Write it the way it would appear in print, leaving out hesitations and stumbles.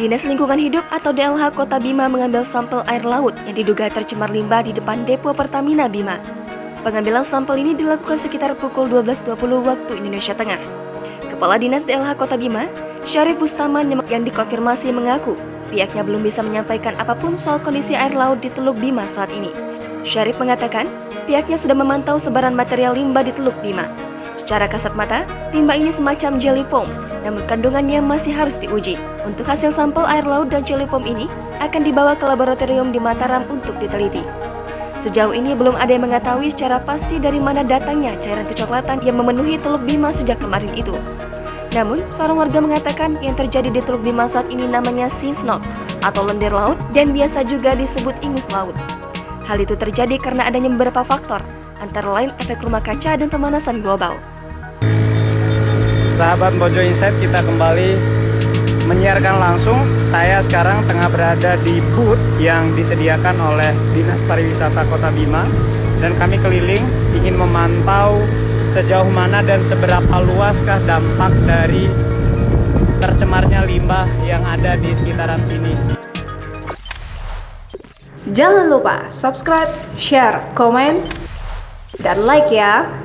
Dinas Lingkungan Hidup atau DLH Kota Bima mengambil sampel air laut yang diduga tercemar limbah di depan depo Pertamina Bima. Pengambilan sampel ini dilakukan sekitar pukul 12.20 waktu Indonesia Tengah. Kepala Dinas DLH Kota Bima, Syarif Bustaman yang dikonfirmasi mengaku pihaknya belum bisa menyampaikan apapun soal kondisi air laut di Teluk Bima saat ini. Syarif mengatakan pihaknya sudah memantau sebaran material limbah di Teluk Bima. Secara kasat mata, limbah ini semacam jelly foam, namun kandungannya masih harus diuji. Untuk hasil sampel air laut dan jelly foam ini akan dibawa ke laboratorium di Mataram untuk diteliti. Sejauh ini belum ada yang mengetahui secara pasti dari mana datangnya cairan kecoklatan yang memenuhi Teluk Bima sejak kemarin itu. Namun, seorang warga mengatakan yang terjadi di Teluk Bima saat ini namanya sea snout atau lendir laut dan biasa juga disebut ingus laut. Hal itu terjadi karena adanya beberapa faktor, antara lain efek rumah kaca dan pemanasan global. Sahabat Mojo Insight, kita kembali menyiarkan langsung. Saya sekarang tengah berada di booth yang disediakan oleh Dinas Pariwisata Kota Bima, dan kami keliling ingin memantau sejauh mana dan seberapa luaskah dampak dari tercemarnya limbah yang ada di sekitaran sini. Jangan lupa subscribe, share, komen, dan like ya.